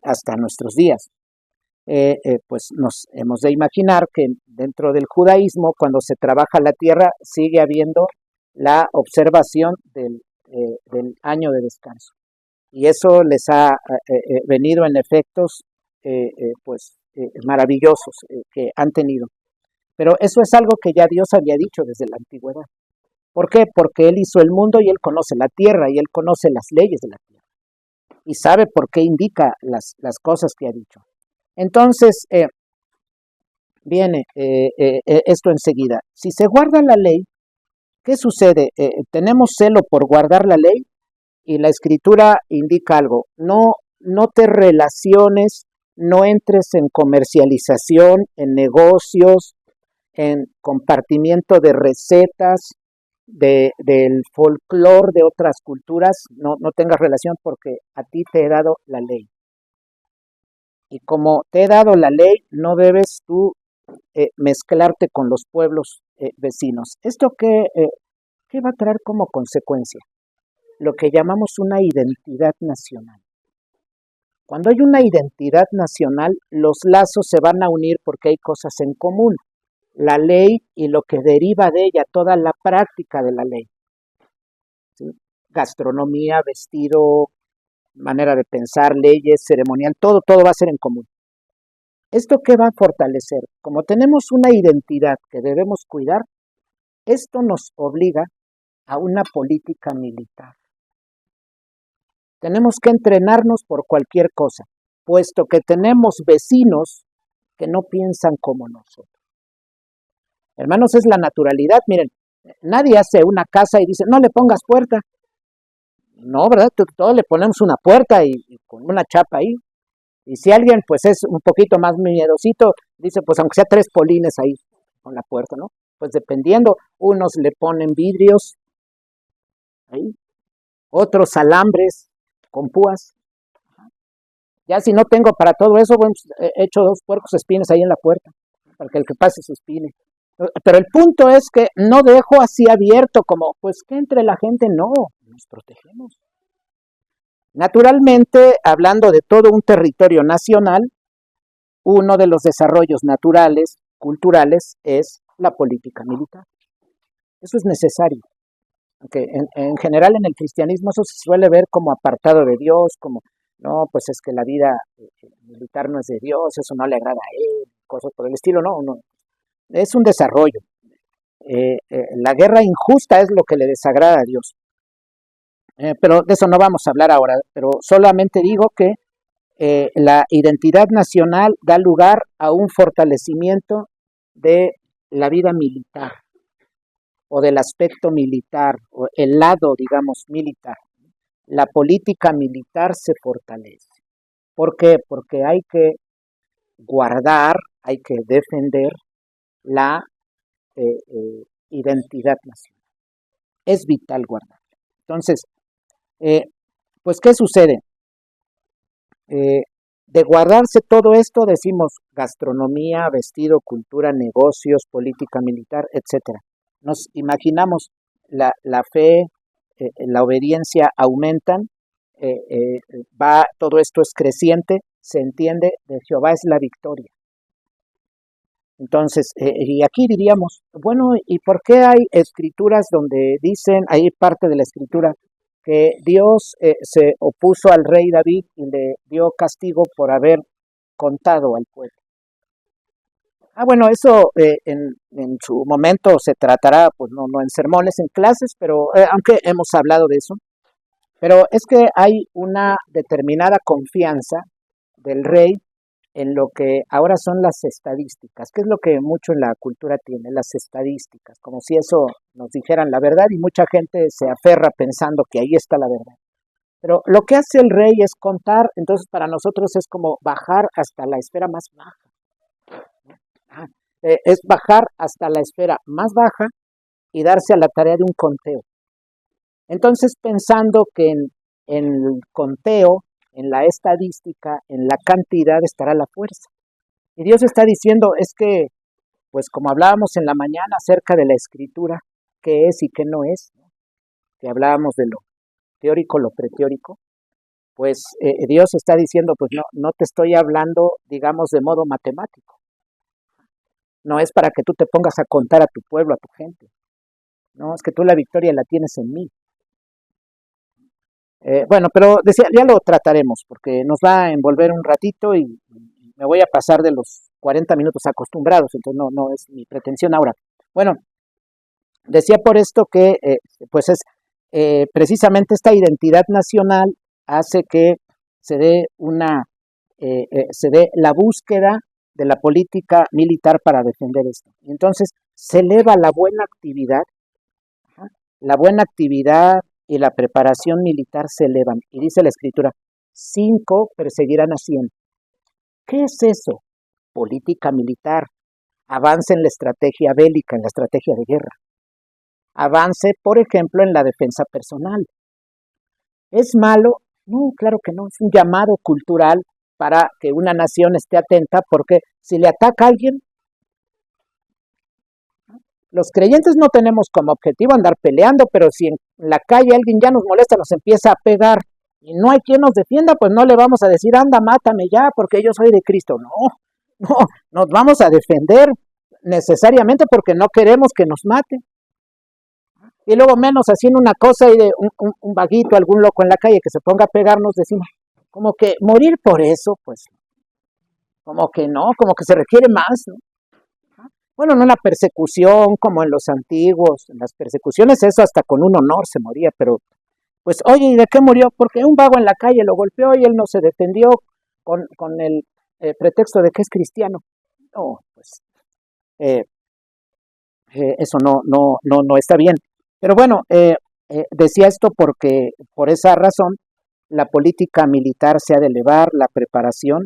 hasta nuestros días. Pues nos hemos de imaginar que dentro del judaísmo, cuando se trabaja la tierra, sigue habiendo la observación del año de descanso. Y eso les ha venido en efectos maravillosos que han tenido. Pero eso es algo que ya Dios había dicho desde la antigüedad. ¿Por qué? Porque Él hizo el mundo y Él conoce la tierra y Él conoce las leyes de la tierra. Y sabe por qué indica las cosas que ha dicho. Entonces, viene esto enseguida. Si se guarda la ley, ¿qué sucede? Tenemos celo por guardar la ley y la escritura indica algo. No te relaciones, no entres en comercialización, en negocios, en compartimiento de recetas, del folclore de otras culturas. No tengas relación porque a ti te he dado la ley. Y como te he dado la ley, no debes tú mezclarte con los pueblos vecinos. ¿Esto qué va a traer como consecuencia? Lo que llamamos una identidad nacional. Cuando hay una identidad nacional, los lazos se van a unir porque hay cosas en común. La ley y lo que deriva de ella, toda la práctica de la ley. ¿Sí? Gastronomía, vestido, manera de pensar, leyes, ceremonial, todo va a ser en común. ¿Esto qué va a fortalecer? Como tenemos una identidad que debemos cuidar, esto nos obliga a una política militar. Tenemos que entrenarnos por cualquier cosa, puesto que tenemos vecinos que no piensan como nosotros. Hermanos, es la naturalidad. Miren, nadie hace una casa y dice, no le pongas puerta. No, ¿verdad? Todos le ponemos una puerta y con una chapa ahí. Y si alguien pues es un poquito más miedosito, dice pues aunque sea 3 polines ahí con la puerta, ¿no? Pues dependiendo, unos le ponen vidrios ahí, otros alambres con púas. Ya si no tengo para todo eso, bueno, pues, he hecho 2 puercos espines ahí en la puerta, para que el que pase se espine. Pero el punto es que no dejo así abierto como, pues que entre la gente, no, nos protegemos. Naturalmente, hablando de todo un territorio nacional, uno de los desarrollos naturales, culturales, es la política militar. Eso es necesario. Aunque en general en el cristianismo eso se suele ver como apartado de Dios, como no, pues es que la vida militar no es de Dios, eso no le agrada a él, cosas por el estilo, no, no, es un desarrollo. La guerra injusta es lo que le desagrada a Dios. Pero de eso no vamos a hablar ahora, pero solamente digo que la identidad nacional da lugar a un fortalecimiento de la vida militar o del aspecto militar o el lado, digamos, militar. La política militar se fortalece. ¿Por qué? Porque hay que guardar, hay que defender la identidad nacional. Es vital guardar. Entonces, eh, pues, ¿qué sucede? Eh, de guardarse todo esto, decimos gastronomía, vestido, cultura, negocios, política militar, etcétera. Nos imaginamos la fe, la obediencia aumentan, todo esto es creciente, se entiende, de Jehová es la victoria. Entonces, y aquí diríamos, bueno, ¿y por qué hay escrituras donde dicen, hay parte de la escritura, que Dios se opuso al rey David y le dio castigo por haber contado al pueblo? Bueno, eso en su momento se tratará, pues no en sermones, en clases, pero aunque hemos hablado de eso, pero es que hay una determinada confianza del rey en lo que ahora son las estadísticas, que es lo que mucho en la cultura tiene, las estadísticas, como si eso nos dijeran la verdad y mucha gente se aferra pensando que ahí está la verdad. Pero lo que hace el rey es contar, entonces para nosotros es como bajar hasta la esfera más baja. Es bajar hasta la esfera más baja y darse a la tarea de un conteo. Entonces pensando que en el conteo, en la estadística, en la cantidad estará la fuerza. Y Dios está diciendo, es que, pues como hablábamos en la mañana acerca de la escritura, qué es y qué no es, ¿no? Que hablábamos de lo teórico, lo preteórico, pues Dios está diciendo, pues no te estoy hablando, digamos, de modo matemático. No es para que tú te pongas a contar a tu pueblo, a tu gente. No, es que tú la victoria la tienes en mí. Bueno, pero decía, ya lo trataremos, porque nos va a envolver un ratito y me voy a pasar de los 40 minutos acostumbrados, entonces no es mi pretensión ahora. Bueno, decía por esto que pues es precisamente esta identidad nacional hace que se dé se dé la búsqueda de la política militar para defender esto. Y entonces se eleva la buena actividad y la preparación militar se elevan. Y dice la escritura, 5 perseguirán a 100. ¿Qué es eso? Política militar. Avance en la estrategia bélica, en la estrategia de guerra. Avance, por ejemplo, en la defensa personal. ¿Es malo? No, claro que no. Es un llamado cultural para que una nación esté atenta, porque si le ataca a alguien, los creyentes no tenemos como objetivo andar peleando, pero si en la calle alguien ya nos molesta, nos empieza a pegar y no hay quien nos defienda, pues no le vamos a decir, anda, mátame ya, porque yo soy de Cristo. No, nos vamos a defender necesariamente porque no queremos que nos maten. Y luego menos haciendo una cosa y de un vaguito, algún loco en la calle que se ponga a pegarnos, decimos, como que morir por eso, pues, como que no, como que se requiere más, ¿no? Bueno, en una persecución como en los antiguos, en las persecuciones eso hasta con un honor se moría, pero pues oye, ¿y de qué murió? Porque un vago en la calle lo golpeó y él no se defendió con el pretexto de que es cristiano. No, pues eh, eso no está bien. Pero bueno, decía esto porque por esa razón la política militar se ha de elevar, la preparación,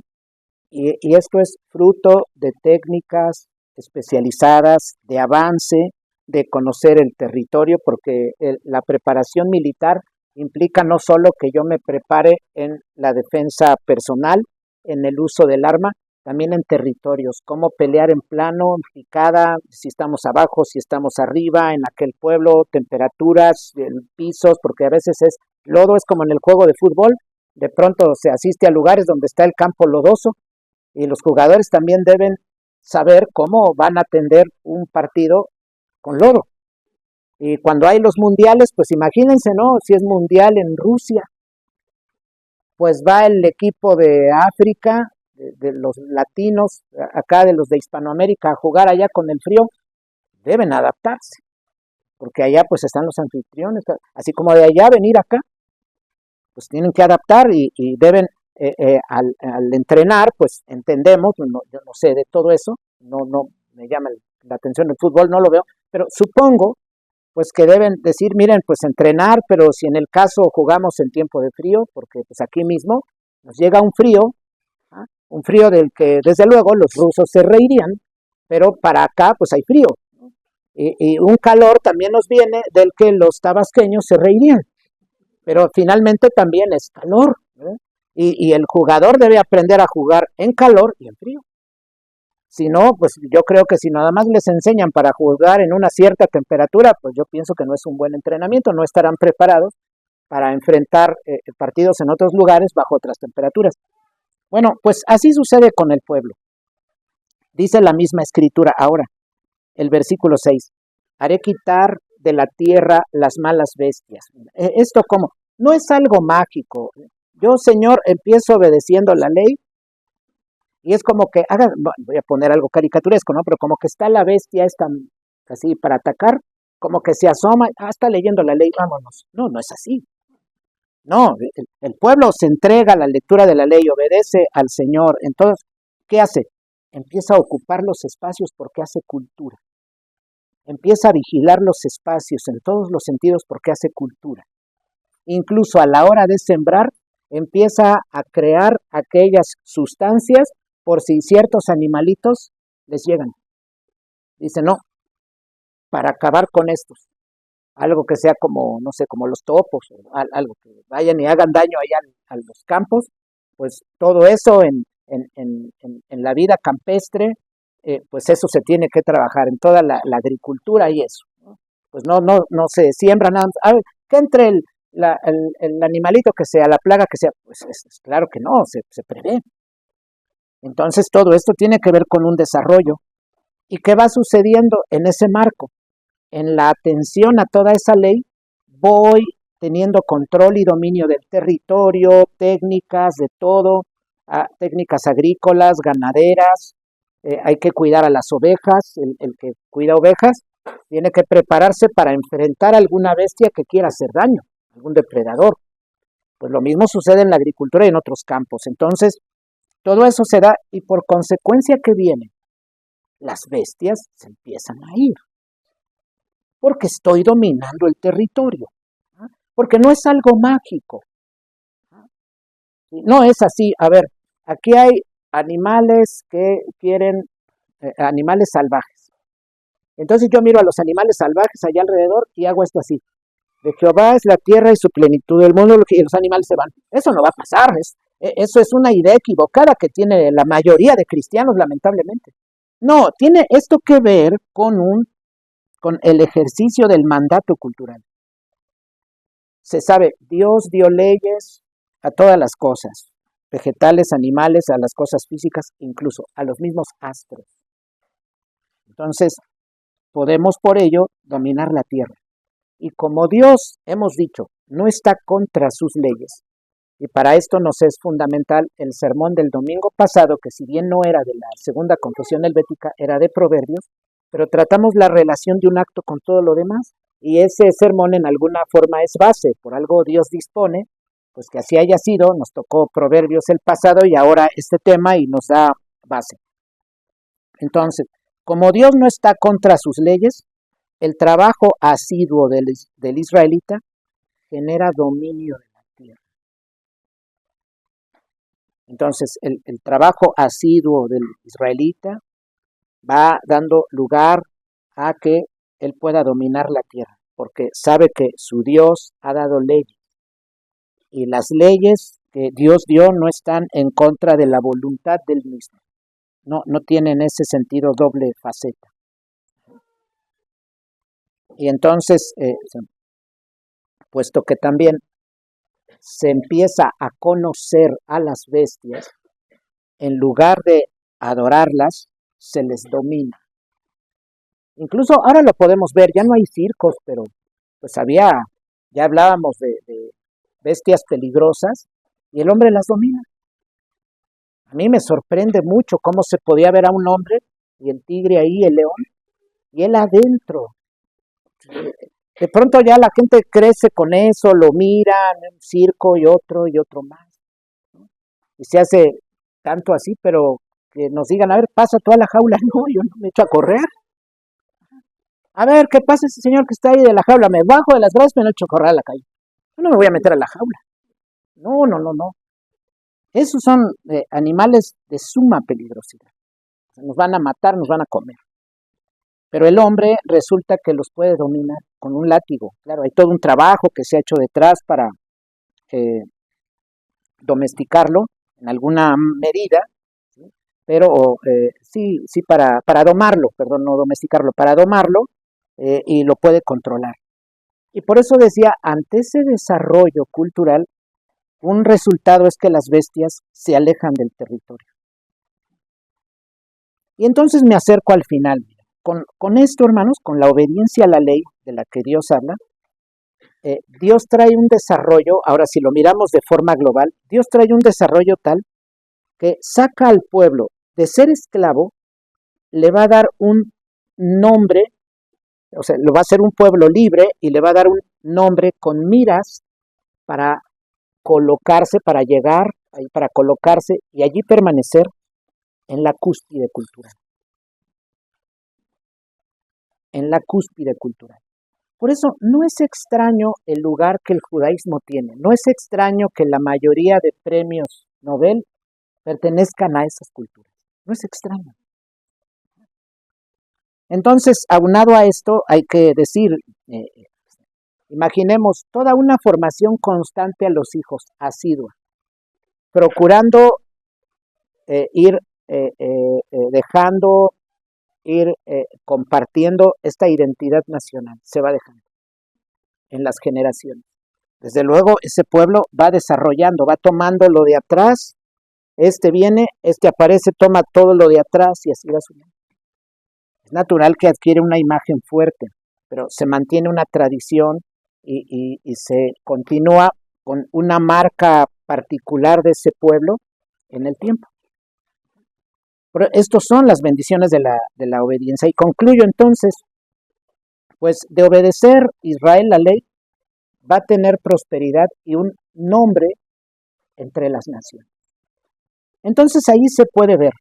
y esto es fruto de técnicas especializadas, de avance, de conocer el territorio, porque la preparación militar implica no solo que yo me prepare en la defensa personal, en el uso del arma, también en territorios, cómo pelear en plano, en picada, si estamos abajo, si estamos arriba, en aquel pueblo, temperaturas, pisos, porque a veces es lodo, es como en el juego de fútbol, de pronto se asiste a lugares donde está el campo lodoso y los jugadores también deben saber cómo van a atender un partido con lodo. Y cuando hay los mundiales, pues imagínense, ¿no? Si es mundial en Rusia, pues va el equipo de África, de los latinos, acá de los de Hispanoamérica, a jugar allá con el frío, deben adaptarse, porque allá pues están los anfitriones, así como de allá venir acá, pues tienen que adaptar y deben, al entrenar, pues entendemos, no, yo no sé de todo eso, no me llama la atención el fútbol, no lo veo, pero supongo pues que deben decir, miren, pues entrenar, pero si en el caso jugamos en tiempo de frío, porque pues aquí mismo nos llega un frío, ¿ah? Un frío del que desde luego los rusos se reirían, pero para acá pues hay frío, y un calor también nos viene del que los tabasqueños se reirían, pero finalmente también es calor, ¿eh? Y el jugador debe aprender a jugar en calor y en frío. Si no, pues yo creo que si nada más les enseñan para jugar en una cierta temperatura, pues yo pienso que no es un buen entrenamiento, no estarán preparados para enfrentar partidos en otros lugares bajo otras temperaturas. Bueno, pues así sucede con el pueblo. Dice la misma escritura ahora, el versículo 6, haré quitar de la tierra las malas bestias. ¿Esto cómo? No es algo mágico. Yo, Señor, empiezo obedeciendo la ley y es como que, voy a poner algo caricaturesco, ¿no? Pero como que está la bestia, está así para atacar, como que se asoma, está leyendo la ley, vámonos. No, no es así. No, el pueblo se entrega a la lectura de la ley, obedece al Señor. Entonces, ¿qué hace? Empieza a ocupar los espacios porque hace cultura. Empieza a vigilar los espacios en todos los sentidos porque hace cultura. Incluso a la hora de sembrar, empieza a crear aquellas sustancias por si ciertos animalitos les llegan. Dice, no, para acabar con estos. Algo que sea como, no sé, como los topos, algo que vayan y hagan daño allá a los campos, pues todo eso en la vida campestre, pues eso se tiene que trabajar en toda la agricultura y eso, ¿no? Pues no se siembra nada. A ver, que entre el animalito que sea, la plaga que sea, pues claro que no, se prevé. Entonces todo esto tiene que ver con un desarrollo. ¿Y qué va sucediendo en ese marco? En la atención a toda esa ley, voy teniendo control y dominio del territorio, técnicas de todo, técnicas agrícolas, ganaderas, hay que cuidar a las ovejas, el que cuida ovejas tiene que prepararse para enfrentar a alguna bestia que quiera hacer daño, algún depredador. Pues lo mismo sucede en la agricultura y en otros campos. Entonces, todo eso se da y por consecuencia que viene, las bestias se empiezan a ir porque estoy dominando el territorio, ¿ah? Porque no es algo mágico, ¿ah? No es así. A ver, aquí hay animales que quieren, animales salvajes. Entonces yo miro a los animales salvajes allá alrededor y hago esto así. De Jehová es la tierra y su plenitud, el mundo y los animales se van. Eso no va a pasar. Eso es una idea equivocada que tiene la mayoría de cristianos, lamentablemente. No, tiene esto que ver con el ejercicio del mandato cultural. Se sabe, Dios dio leyes a todas las cosas, vegetales, animales, a las cosas físicas, incluso a los mismos astros. Entonces, podemos por ello dominar la tierra. Y como Dios, hemos dicho, no está contra sus leyes, y para esto nos es fundamental el sermón del domingo pasado, que si bien no era de la segunda confesión helvética, era de Proverbios, pero tratamos la relación de un acto con todo lo demás, y ese sermón en alguna forma es base, por algo Dios dispone, pues que así haya sido, nos tocó Proverbios el pasado y ahora este tema y nos da base. Entonces, como Dios no está contra sus leyes, el trabajo asiduo del israelita genera dominio de la tierra. Entonces, el trabajo asiduo del israelita va dando lugar a que él pueda dominar la tierra, porque sabe que su Dios ha dado leyes, y las leyes que Dios dio no están en contra de la voluntad del mismo. No tienen ese sentido doble faceta. Y entonces, puesto que también se empieza a conocer a las bestias, en lugar de adorarlas, se les domina. Incluso ahora lo podemos ver, ya no hay circos, pero pues ya hablábamos de bestias peligrosas, y el hombre las domina. A mí me sorprende mucho cómo se podía ver a un hombre y el tigre ahí, el león, y él adentro. De pronto ya la gente crece con eso, lo mira en un circo y otro más, ¿no? Y se hace tanto así, pero que nos digan, a ver, pasa toda la jaula. No, yo no me echo a correr. A ver, ¿qué pasa ese señor que está ahí de la jaula? Me bajo de las gradas, me lo echo a correr a la calle. Yo no me voy a meter a la jaula. No, no, no, no. Esos son animales de suma peligrosidad. O sea, nos van a matar, nos van a comer. Pero el hombre resulta que los puede dominar con un látigo. Claro, hay todo un trabajo que se ha hecho detrás para eh, domesticarlo en alguna medida, ¿sí? Pero sí para domarlo, perdón, no domesticarlo, para domarlo y lo puede controlar. Y por eso decía, ante ese desarrollo cultural, un resultado es que las bestias se alejan del territorio. Y entonces me acerco al final. Con esto, hermanos, con la obediencia a la ley de la que Dios habla, Dios trae un desarrollo, ahora si lo miramos de forma global, Dios trae un desarrollo tal que saca al pueblo de ser esclavo, le va a dar un nombre, o sea, lo va a hacer un pueblo libre y le va a dar un nombre con miras para colocarse, para llegar, para colocarse y allí permanecer en la cúspide cultural. En la cúspide cultural. Por eso no es extraño el lugar que el judaísmo tiene, no es extraño que la mayoría de premios Nobel pertenezcan a esas culturas, no es extraño. Entonces, aunado a esto, hay que decir, imaginemos toda una formación constante a los hijos, asidua, procurando ir dejando, ir compartiendo esta identidad nacional, se va dejando en las generaciones. Desde luego, ese pueblo va desarrollando, va tomando lo de atrás, este viene, este aparece, toma todo lo de atrás y así va subiendo. Es natural que adquiere una imagen fuerte, pero se mantiene una tradición y se continúa con una marca particular de ese pueblo en el tiempo. Pero estos son las bendiciones de la obediencia. Y concluyo entonces, pues de obedecer Israel la ley, va a tener prosperidad y un nombre entre las naciones. Entonces ahí se puede ver,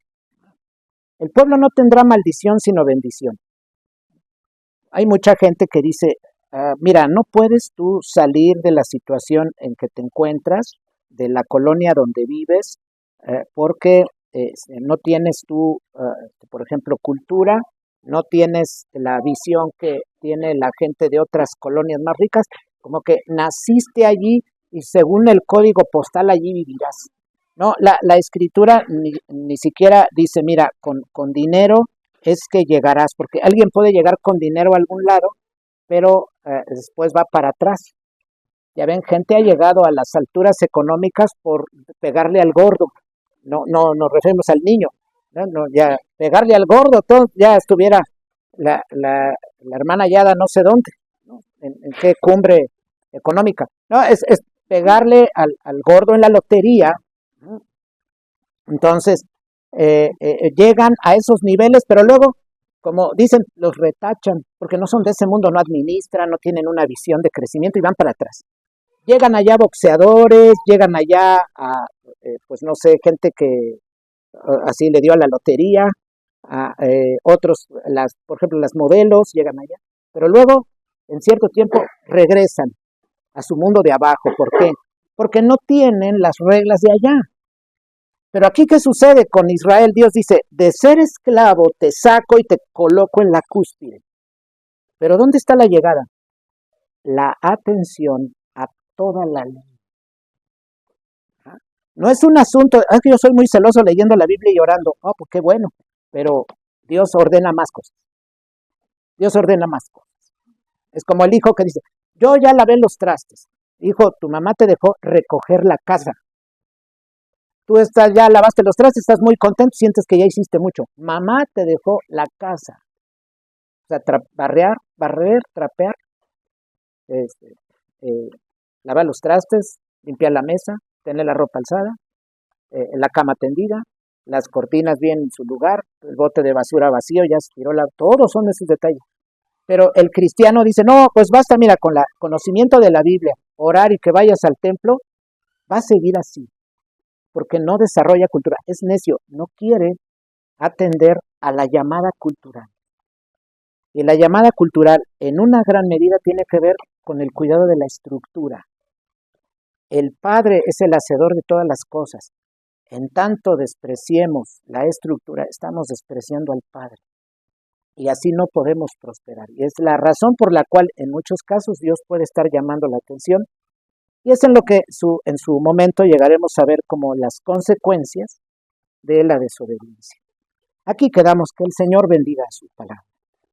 el pueblo no tendrá maldición sino bendición. Hay mucha gente que dice, mira, no puedes tú salir de la situación en que te encuentras, de la colonia donde vives, porque no tienes tú, por ejemplo, cultura, no tienes la visión que tiene la gente de otras colonias más ricas, como que naciste allí y según el código postal allí vivirás. No, la escritura ni siquiera dice, mira, con dinero es que llegarás, porque alguien puede llegar con dinero a algún lado, pero después va para atrás. Ya ven, gente ha llegado a las alturas económicas por pegarle al gordo. No nos referimos al niño. No, ya pegarle al gordo, todo, ya estuviera la hermana Yada no sé dónde, ¿no? En qué cumbre económica. No, es pegarle al gordo en la lotería, ¿no? Entonces, llegan a esos niveles, pero luego, como dicen, los retachan, porque no son de ese mundo, no administran, no tienen una visión de crecimiento y van para atrás. Llegan allá boxeadores, llegan allá a, pues no sé, gente que así le dio a la lotería, a otros, por ejemplo, las modelos llegan allá, pero luego, en cierto tiempo, regresan a su mundo de abajo. ¿Por qué? Porque no tienen las reglas de allá. Pero aquí, ¿qué sucede con Israel? Dios dice, de ser esclavo te saco y te coloco en la cúspide. Pero ¿dónde está la llegada? La atención a toda la ley. ¿Ah? No es un asunto, es que yo soy muy celoso leyendo la Biblia y orando. Oh, pues qué bueno, pero Dios ordena más cosas. Dios ordena más cosas. Es como el hijo que dice, yo ya lavé los trastes. Hijo, tu mamá te dejó recoger la casa. Tú ya lavaste los trastes, estás muy contento, sientes que ya hiciste mucho. Mamá te dejó la casa. O sea, barrer, trapear, este, lavar los trastes, limpiar la mesa, tener la ropa alzada, la cama tendida, las cortinas bien en su lugar, el bote de basura vacío, ya se tiró todos son esos detalles. Pero el cristiano dice, no, pues basta, mira, con el conocimiento de la Biblia, orar y que vayas al templo, va a seguir así, porque no desarrolla cultura, es necio, no quiere atender a la llamada cultural. Y la llamada cultural en una gran medida tiene que ver con el cuidado de la estructura. El Padre es el hacedor de todas las cosas. En tanto despreciemos la estructura, estamos despreciando al Padre. Y así no podemos prosperar. Y es la razón por la cual en muchos casos Dios puede estar llamando la atención. Y es en lo que en su momento llegaremos a ver como las consecuencias de la desobediencia. Aquí quedamos, que el Señor bendiga su palabra.